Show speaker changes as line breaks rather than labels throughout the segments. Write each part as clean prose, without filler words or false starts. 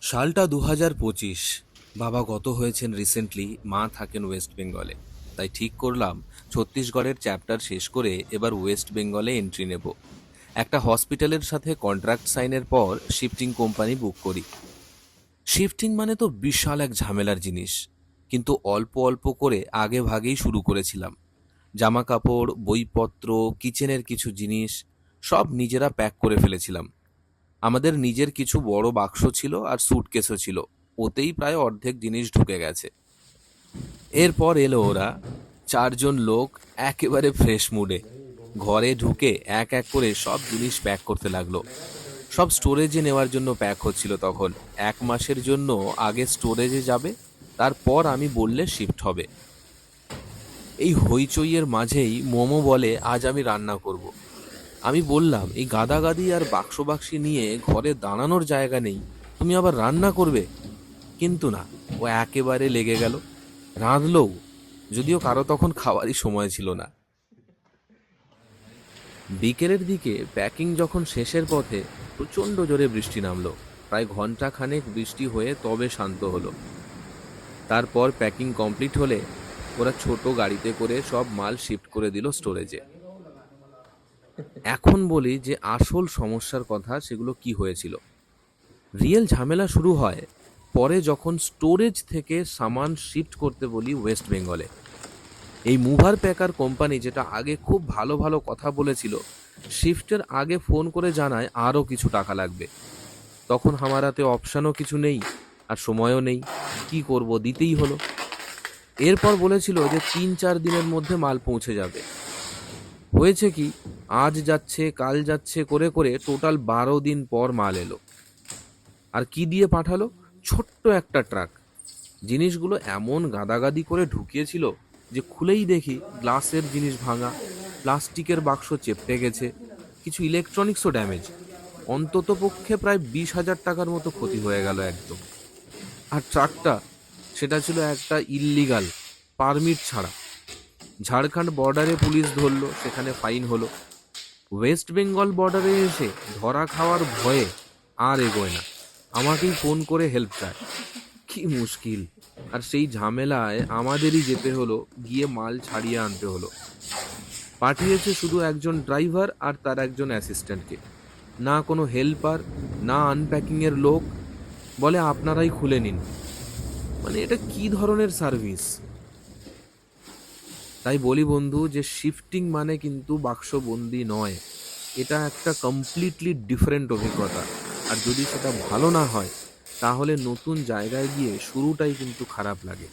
সালটা 2025। বাবা গত হয়েছেন রিসেন্টলি, মা থাকেন ওয়েস্ট বেঙ্গলে। তাই ঠিক করলাম ছত্তিশগড়ের চ্যাপ্টার শেষ করে এবার ওয়েস্ট বেঙ্গলে এন্ট্রি নেব। একটা হসপিটালের সাথে কন্ট্রাক্ট সাইনের পর শিফটিং কোম্পানি বুক করি। শিফটিং মানে তো বিশাল এক ঝামেলার জিনিস, কিন্তু অল্প অল্প করে আগে ভাগেই শুরু করেছিলাম। জামা কাপড়, বইপত্র, কিচেনের কিছু জিনিস সব নিজেরা প্যাক করে ফেলেছিলাম। আমাদের নিজের কিছু বড় বাক্স ছিল আর স্যুটকেসও ছিল, ওতেই প্রায় অর্ধেক জিনিস ঢুকে গেছে। এরপর এলো ওরা, চারজন লোক, একেবারে ফ্রেশ মুডে। ঘরে ঢুকে এক এক করে সব জিনিস প্যাক করতে লাগলো। সব স্টোরেজে নেওয়ার জন্য প্যাক হচ্ছিল তখন। 1 মাসের জন্য আগে স্টোরেজে যাবে, তারপর আমি বললে শিফট হবে। এই হইচইয়ের মাঝেই মোমো বলে আজ আমি রান্না করব। আমি বললাম, এই গাদাগাদি আর বাক্স বাক্সি নিয়ে ঘরে দাঁড়ানোর জায়গা নেই, তুমি আবার রান্না করবে? কিন্তু না, ও একেবারে লেগে গেল, রাঁধলও। যদিও কারো তখন খাওয়ারই সময় ছিল না। বিকেলের দিকে প্যাকিং যখন শেষের পথে, প্রচণ্ড জোরে বৃষ্টি নামলো। প্রায় ঘন্টা খানেক বৃষ্টি হয়ে তবে শান্ত হলো। তারপর প্যাকিং কমপ্লিট হলে ওরা ছোট গাড়িতে করে সব মাল শিফট করে দিল স্টোরেজে। এখন বলি যে আসল সমস্যার কথা, সেগুলো কি হয়েছিল। রিয়েল ঝামেলা শুরু হয় পরে, যখন স্টোরেজ থেকে সামান শিফট করতে বলি ওয়েস্ট বেঙ্গলে। এই মুভার প্যাকার কোম্পানি, যেটা আগে খুব ভালো ভালো কথা বলেছিল, শিফটের আগে ফোন করে জানায় আরও কিছু টাকা লাগবে। তখন আমার হাতে অপশানও কিছু নেই, আর সময়ও নেই। কি করব, দিতেই হলো। এরপর বলেছিল যে 3-4 দিনের মধ্যে মাল পৌঁছে যাবে। হয়েছে কি, আজ যাচ্ছে কাল যাচ্ছে করে করে টোটাল 12 দিন পর মাল এলো। আর কি দিয়ে পাঠালো? ছোট্ট একটা ট্রাক। জিনিসগুলো এমন গাদাগাদি করে ঢুকিয়েছিল যে খুলেই দেখি গ্লাসের জিনিস ভাঙা, প্লাস্টিকের বাক্স চেপটে গেছে, কিছু ইলেকট্রনিক্সও ড্যামেজ। অন্তত পক্ষে প্রায় 20,000 টাকার মতো ক্ষতি হয়ে গেল একদম। আর ট্রাকটা, সেটা ছিল একটা ইল্লিগাল, পারমিট ছাড়া। ঝাড়খণ্ড বর্ডারে পুলিশ ধরলো, সেখানে ফাইন হলো। ওয়েস্ট বেঙ্গল বর্ডারে এসে ধরা খাওয়ার ভয়ে আর এগোয় না, আমাকেই ফোন করে হেল্প চায়। কি মুশকিল! আর সেই ঝামেলায় আমাদেরই যেতে হলো, গিয়ে মাল ছাড়িয়ে আনতে হলো। পাঠিয়েছে শুধু একজন ড্রাইভার আর তার একজন অ্যাসিস্ট্যান্টকে, না কোনো হেল্পার, না আনপ্যাকিংয়ের লোক। বলে আপনারাই খুলে নিন। মানে এটা কি ধরনের সার্ভিস? তাই বলি বন্ধু, যে শিফটিং মানে কিন্তু বাক্সবন্দি নয়, এটা একটা কমপ্লিটলি ডিফারেন্ট অভিজ্ঞতা। আর যদি সেটা ভালো না হয়, তাহলে নতুন জায়গায় গিয়ে শুরুটাই কিন্তু খারাপ লাগে।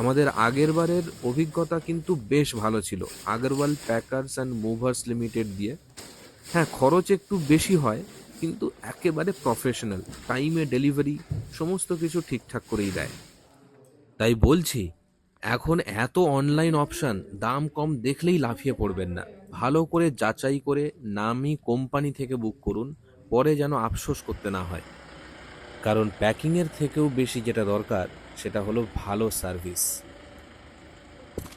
আমাদের আগের বারের অভিজ্ঞতা কিন্তু বেশ ভালো ছিল, Agarwal packers and movers limited দিয়ে। হ্যাঁ, খরচ একটু বেশি হয়, কিন্তু একেবারে প্রফেশনাল, টাইমে ডেলিভারি, সমস্ত কিছু ঠিকঠাক করেই দেয়। তাই বলছি, এখন এত অনলাইন অপশন, দাম কম দেখলেই লাফিয়ে পড়বেন না। ভালো করে যাচাই করে নামি কোম্পানি থেকে বুক করুন, পরে যেন আফসোস করতে না হয়। কারণ প্যাকিংয়ের থেকেও বেশি যেটা দরকার, সেটা হলো ভালো সার্ভিস।